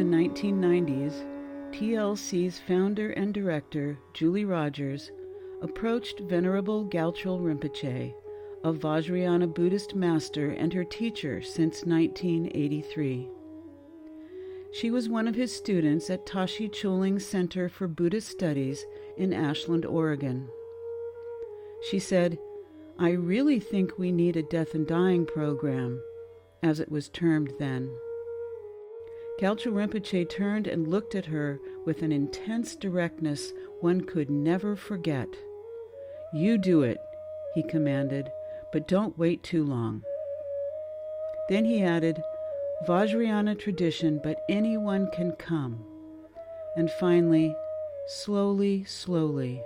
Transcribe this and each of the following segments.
the 1990s, TLC's founder and director, Julie Rogers, approached Venerable Gyatrul Rinpoche, a Vajrayana Buddhist master and her teacher since 1983. She was one of his students at Tashi Chuling's Center for Buddhist Studies in Ashland, Oregon. She said, "I really think we need a death and dying program," as it was termed then. Gyatrul Rinpoche turned and looked at her with an intense directness one could never forget. "You do it," he commanded, "but don't wait too long." Then he added, "Vajrayana tradition, but anyone can come." And finally, slowly, slowly,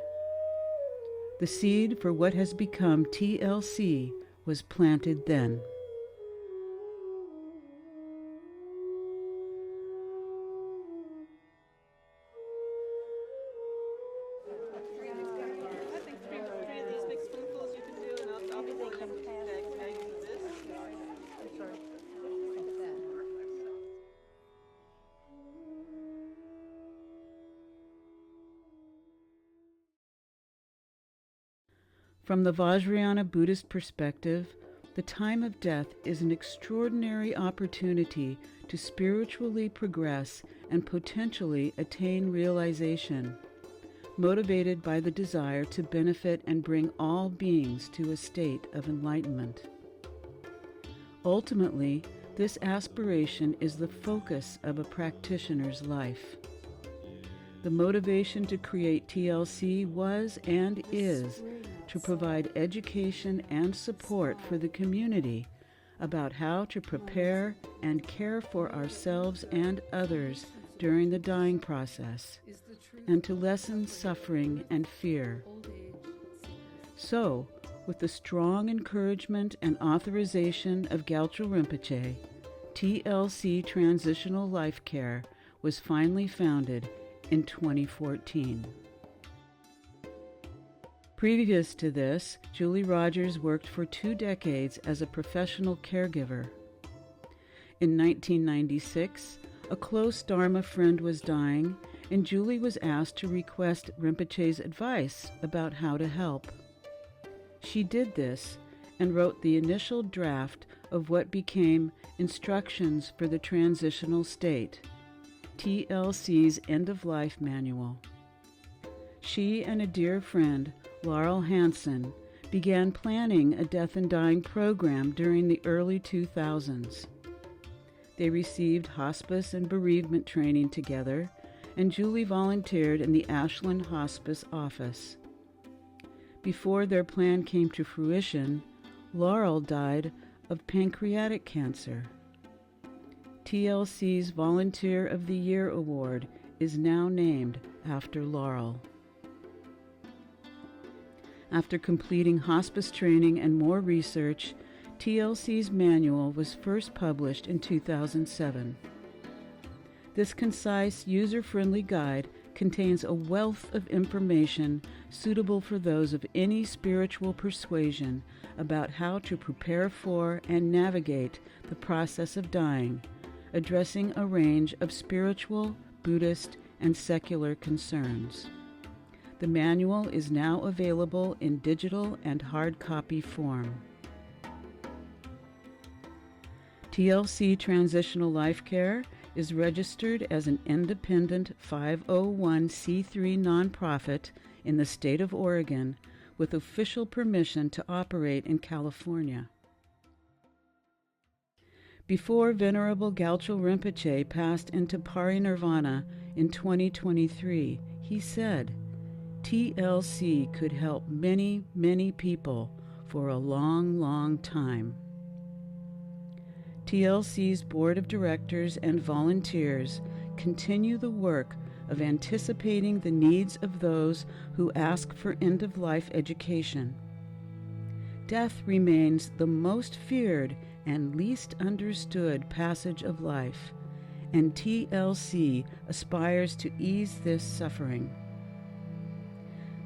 the seed for what has become TLC was planted then. From the Vajrayana Buddhist perspective, the time of death is an extraordinary opportunity to spiritually progress and potentially attain realization, motivated by the desire to benefit and bring all beings to a state of enlightenment. Ultimately, this aspiration is the focus of a practitioner's life. The motivation to create TLC was and is to provide education and support for the community about how to prepare and care for ourselves and others during the dying process, and to lessen suffering and fear. So, with the strong encouragement and authorization of Gyatrul Rinpoche, TLC Transitional Life Care was finally founded in 2014. Previous to this, Julie Rogers worked for 2 decades as a professional caregiver. In 1996, a close Dharma friend was dying, and Julie was asked to request Rinpoche's advice about how to help. She did this and wrote the initial draft of what became Instructions for the Transitional State, TLC's End-of-Life Manual. She and a dear friend, Laurel Hansen, began planning a death and dying program during the early 2000s. They received hospice and bereavement training together, and Julie volunteered in the Ashland Hospice office. Before their plan came to fruition, Laurel died of pancreatic cancer. TLC's Volunteer of the Year Award is now named after Laurel. After completing hospice training and more research, TLC's manual was first published in 2007. This concise, user-friendly guide contains a wealth of information suitable for those of any spiritual persuasion about how to prepare for and navigate the process of dying, addressing a range of spiritual, Buddhist, and secular concerns. The manual is now available in digital and hard copy form. TLC Transitional Life Care is registered as an independent 501c3 nonprofit in the state of Oregon with official permission to operate in California. Before Venerable Gyatrul Rinpoche passed into parinirvana in 2023, he said, TLC could help many, many people for a long, long time. TLC's board of directors and volunteers continue the work of anticipating the needs of those who ask for end-of-life education. Death remains the most feared and least understood passage of life, and TLC aspires to ease this suffering.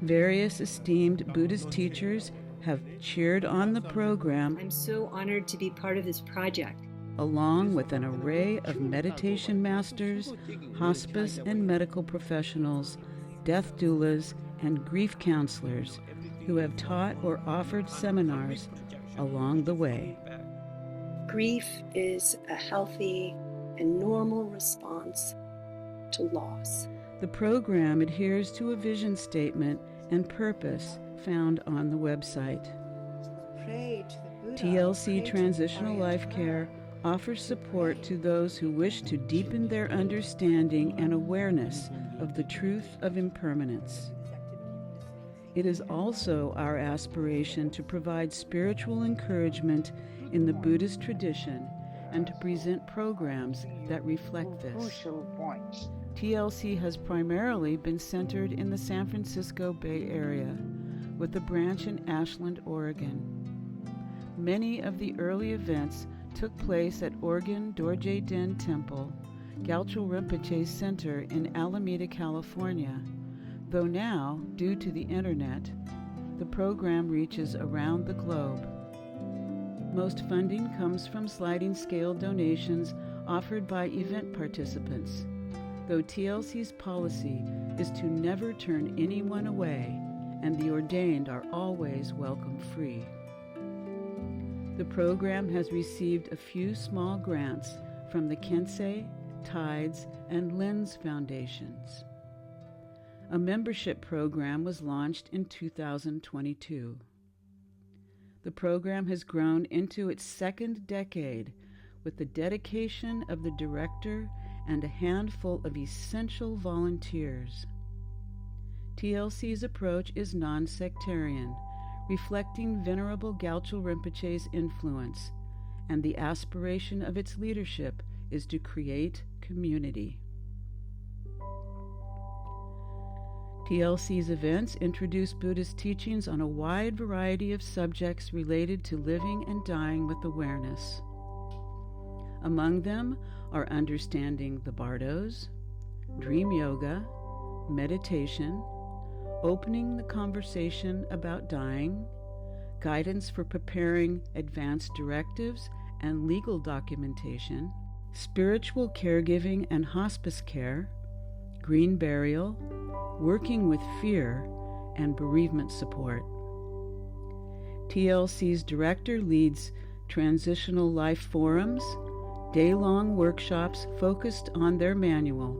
Various esteemed Buddhist teachers have cheered on the program. I'm so honored to be part of this project. along with an array of meditation masters, hospice and medical professionals, death doulas, and grief counselors who have taught or offered seminars along the way. Grief is a healthy and normal response to loss. The program adheres to a vision statement and purpose found on the website. TLC Transitional Life Care offers support to those who wish to deepen their understanding and awareness of the truth of impermanence. It is also our aspiration to provide spiritual encouragement in the Buddhist tradition and to present programs that reflect this. TLC has primarily been centered in the San Francisco Bay Area, with a branch in Ashland, Oregon. Many of the early events took place at Oregon Dorje Den Temple, Gyaltrul Rinpoche's center in Alameda, California, though now, due to the internet, the program reaches around the globe. Most funding comes from sliding scale donations offered by event participants, though TLC's policy is to never turn anyone away, and the ordained are always welcome free. The program has received a few small grants from the Kensei, Tides, and Lens Foundations. A membership program was launched in 2022. The program has grown into its second decade with the dedication of the director and a handful of essential volunteers. TLC's approach is non-sectarian, reflecting Venerable Gyatrul Rinpoche's influence, and the aspiration of its leadership is to create community. TLC's events introduce Buddhist teachings on a wide variety of subjects related to living and dying with awareness. Among them are understanding the bardos, dream yoga, meditation, opening the conversation about dying, guidance for preparing advanced directives and legal documentation, spiritual caregiving and hospice care, green burial, working with fear, and bereavement support. TLC's director leads transitional life forums, day-long workshops focused on their manual.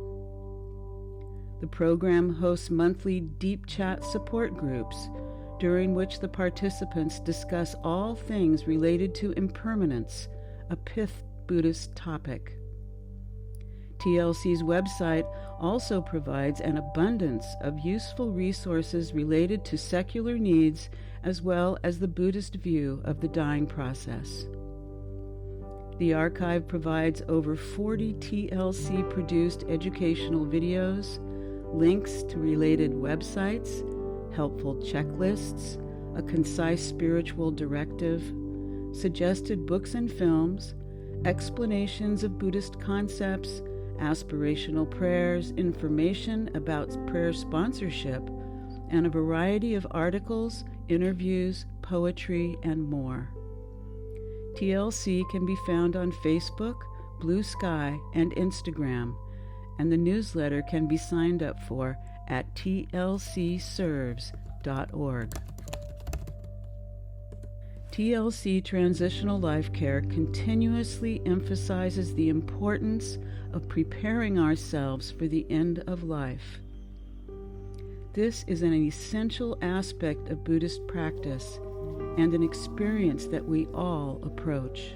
The program hosts monthly deep chat support groups, during which the participants discuss all things related to impermanence, a pith Buddhist topic. TLC's website also provides an abundance of useful resources related to secular needs as well as the Buddhist view of the dying process. The archive provides over 40 TLC-produced educational videos, links to related websites, helpful checklists, a concise spiritual directive, suggested books and films, explanations of Buddhist concepts, aspirational prayers, information about prayer sponsorship, and a variety of articles, interviews, poetry, and more. TLC can be found on Facebook, Blue Sky, and Instagram, and the newsletter can be signed up for at tlcserves.org. TLC Transitional Life Care continuously emphasizes the importance of preparing ourselves for the end of life. This is an essential aspect of Buddhist practice and an experience that we all approach.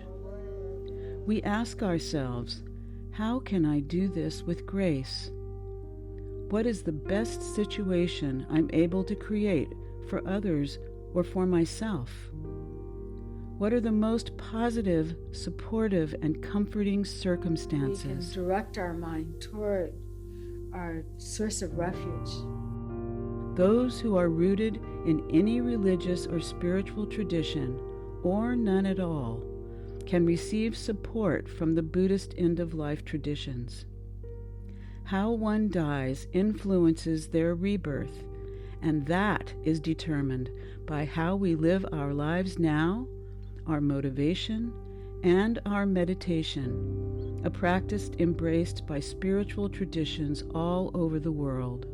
We ask ourselves, how can I do this with grace? What is the best situation I'm able to create for others or for myself? What are the most positive, supportive, and comforting circumstances? We can direct our mind toward our source of refuge. Those who are rooted in any religious or spiritual tradition, or none at all, can receive support from the Buddhist end-of-life traditions. How one dies influences their rebirth, and that is determined by how we live our lives now, our motivation, and our meditation, a practice embraced by spiritual traditions all over the world.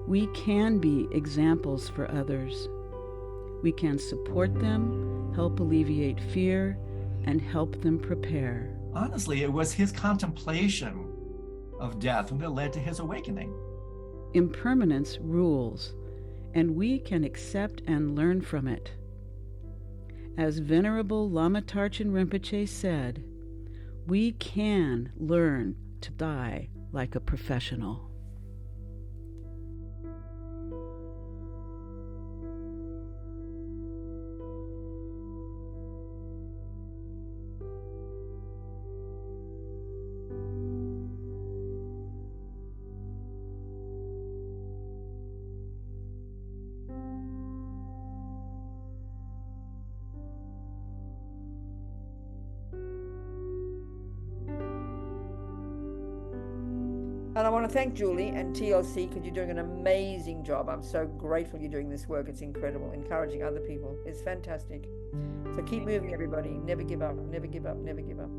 We can be examples for others. We can support them, help alleviate fear, and help them prepare. Honestly, it was his contemplation of death that led to his awakening. Impermanence rules, and we can accept and learn from it. As Venerable Lama Tarchen Rinpoche said, we can learn to die like a professional. And I want to thank Julie and TLC because you're doing an amazing job. I'm so grateful you're doing this work. It's incredible. Encouraging other people. It's fantastic. So keep moving, everybody. Never give up. Never give up. Never give up.